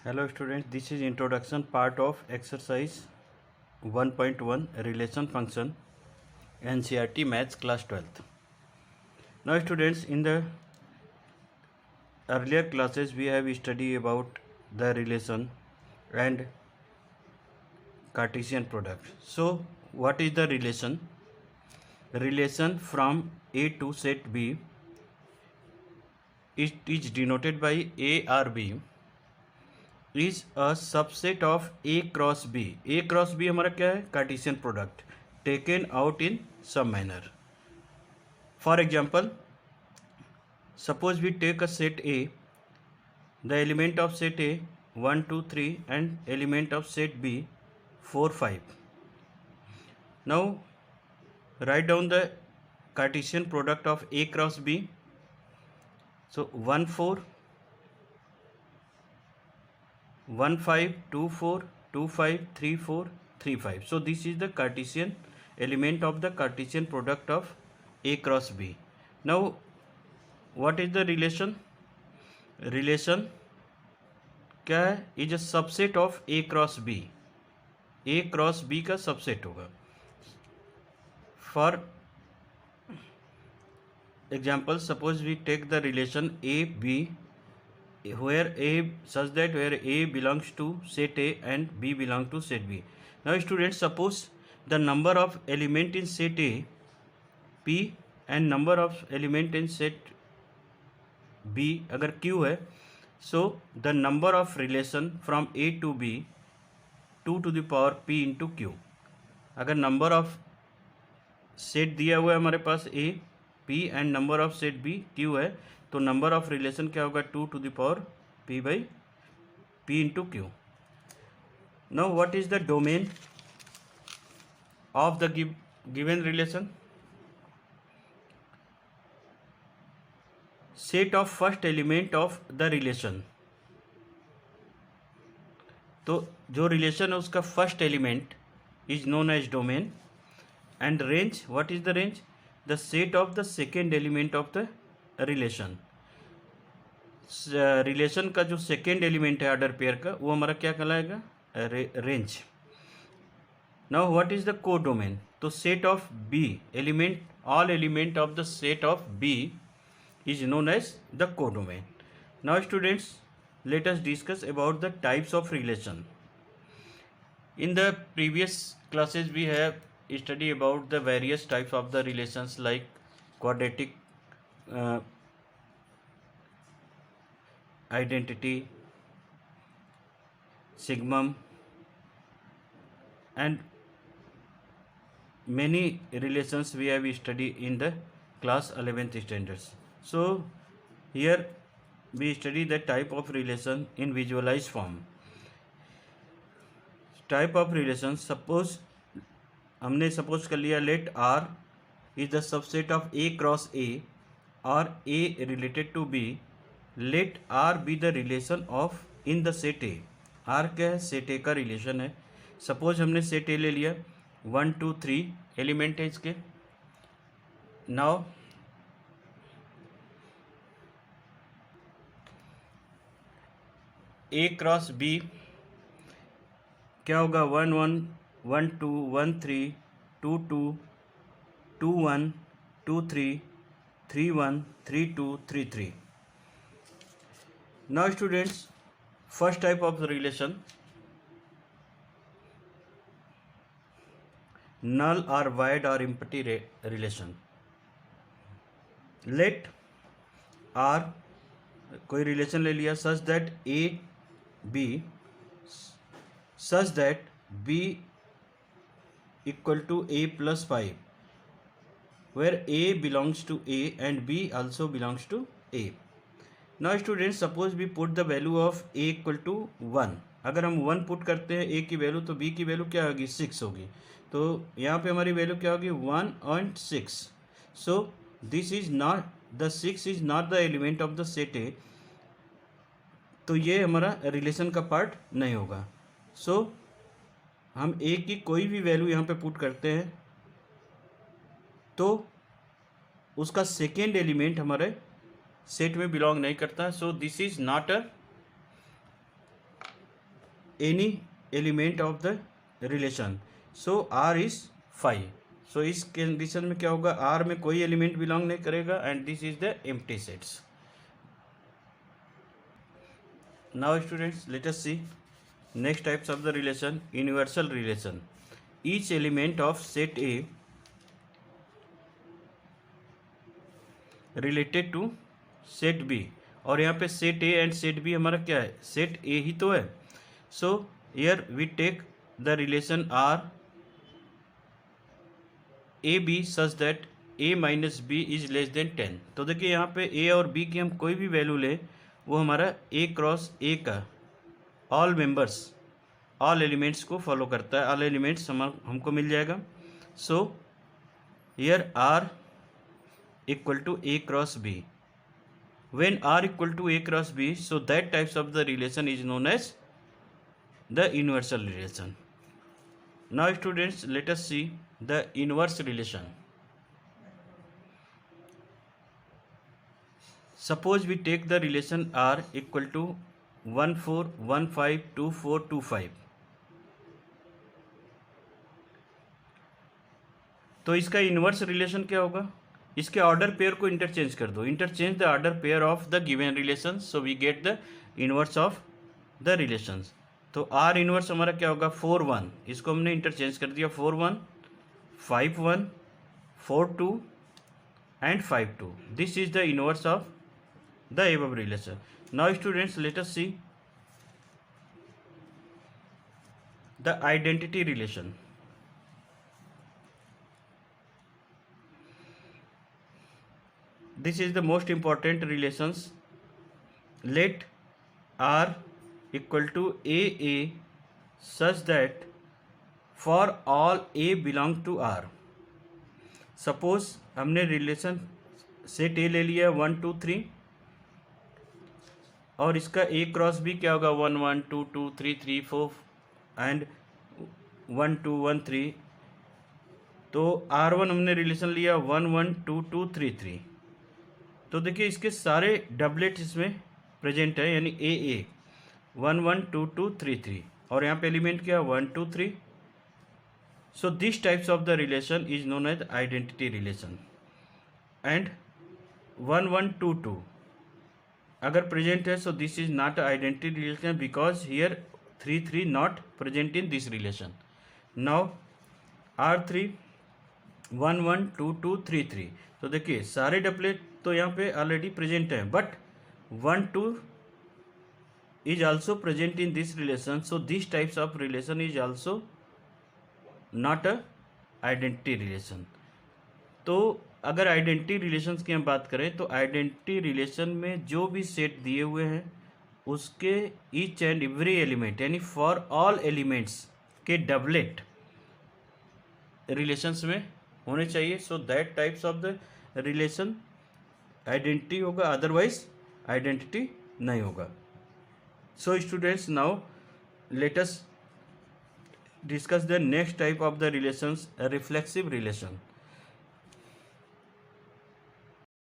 Hello students, this is introduction part of exercise 1.1 relation function NCERT maths class 12th. Now students, in the earlier classes we have studied about the relation and Cartesian product. So what is the relation? Relation from A to set B, it is denoted by A or B, is a subset of A cross B. A cross B हमारा क्या है? Cartesian product taken out in some manner. For example, suppose we take a set A, the element of set A 1, 2, 3 and element of set B 4, 5. Now write down the Cartesian product of A cross B. So 1, 4, 1, 5, 2, 4, 2, 5, 3, 4, 3, 5. So this is the Cartesian element of the Cartesian product of A cross B. Now what is the relation? Relation क्या है? Is a subset of A cross B. A cross B का subset होगा. For example, suppose we take the relation A B where A such that where A belongs to set A and B belongs to set B. Now students, suppose the number of element in set A P and number of element in set B अगर Q है, so the number of relation from A to B 2 to the power P into Q. अगर number of set दिया हुआ है हमारे पास A P and number of set B Q है, तो number of relation क्या होगा? 2 to the power P by P into Q. Now what is the domain of the given relation? Set of first element of the relation. तो जो relation है उसका first element is known as domain. And range, what is the range? The set of the second element of the relation. Relation का जो second element है order pair का, वो हमारा क्या कहलाएगा? Range. Now what is the codomain? तो set of B element, all element of the set of B is known as the codomain. Now students, let us discuss about the types of relation. In the previous classes we have studied about the various types of the relations like quadratic identity, sigmum and many relations we have studied in the class 11th standards. So here we study the type of relation in visualized form. Type of relation, suppose हमने suppose कर लिया late R is the subset of A cross A or A related to B. Let R be the relation of in the set A. R क्या है? Set A का relation है. Suppose हमने set A ले लिया, 1, 2, 3 element है इसके. Now A cross B क्या होगा? 1, 1, 1, 2, 1, 3, 2, 2, 2, 1, 2, 3, 3, 1, 3, 2, 3, 3. Now students, first type of relation, null or void or empty relation. Let R कोई रिलेशन ले लिया such that A B such that B equal to A plus 5, where A belongs to A and B also belongs to A. Now students, suppose we put the value of A equal to 1. अगर हम 1 put करते हैं A की value, तो B की value क्या होगी? 6 होगी. तो यहाँ पे हमारी वैल्यू क्या होगी? 1 and 6. So this is not, the 6 is not the element of the set A. तो ये हमारा रिलेशन का पार्ट नहीं होगा. सो हम A की कोई भी वैल्यू यहाँ पे पुट करते हैं तो उसका सेकेंड एलिमेंट हमारे सेट में बिलोंग नहीं करता. सो this is not a any element of the relation, so R is 5. So इस कंडीशन में क्या होगा, R में कोई एलिमेंट बिलोंग नहीं करेगा and this is the empty sets. Now students, let us see next types of the relation, universal relation. Each element of set A related to set B. और यहाँ पे set A and set B हमारा क्या है, set A ही तो है. So here we take the relation R A B such that A minus B is less than 10. तो देखिए यहाँ पे A और B की हम कोई भी वैल्यू लें वो हमारा A क्रॉस A का ऑल मेंबर्स, ऑल एलिमेंट्स को फॉलो करता है, ऑल एलिमेंट्स हमको मिल जाएगा. So here R equal to A cross B. When R equal to A cross B, so that types of the relation is known as the universal relation. Now students, let us see the inverse relation. Suppose we take the relation R equal to 1 4 1 5 2 4 2 5. तो इसका inverse relation क्या होगा, इसके order pair को interchange कर दो, interchange the order pair of the given relation, so we get the inverse of the relations. तो R inverse हमारा क्या होगा, 4 1, इसको हमने इंटरचेंज कर दिया, 4 1 5 1 4 2 and 5 2. This is the inverse of the above relation. Now students, let us see the identity relation. This is the most important relations. Let R equal to AA such that for all A belong to R. Suppose हमने relation set A ले लिया 1 2 3 और इसका A cross B क्या होगा, 1 1 2 2 3 3 4 and 1 2 1 3. तो R1 हमने relation लिया 1 1 2 2 3 3. तो देखिए इसके सारे डबलेट इसमें प्रेजेंट है, यानी ए 1 1 2 2 3 3 और यहाँ पे एलिमेंट क्या 1 2 3. So this types of the relation is known as identity relation. And 1 1 2 2 अगर प्रेजेंट है, so this is not identity relation because here 3 3 not present in this relation. Now R3 1 1 2 2 3 3. तो देखिए सारे डबलेट तो यहाँ पे ऑलरेडी प्रेजेंट है, but 1 2 is also present in this relation. So this types of relation is also not a identity relation. तो अगर identity relations की हम बात करें तो आइडेंटिटी रिलेशन में जो भी सेट दिए हुए हैं उसके ईच एंड एवरी एलिमेंट यानी फॉर ऑल एलिमेंट्स के डबलेट रिलेशंस में होने चाहिए. So that types of the relation identity होगा, अदरवाइज आइडेंटिटी नहीं होगा. So students, now let us discuss the next type of the relations, reflexive relation.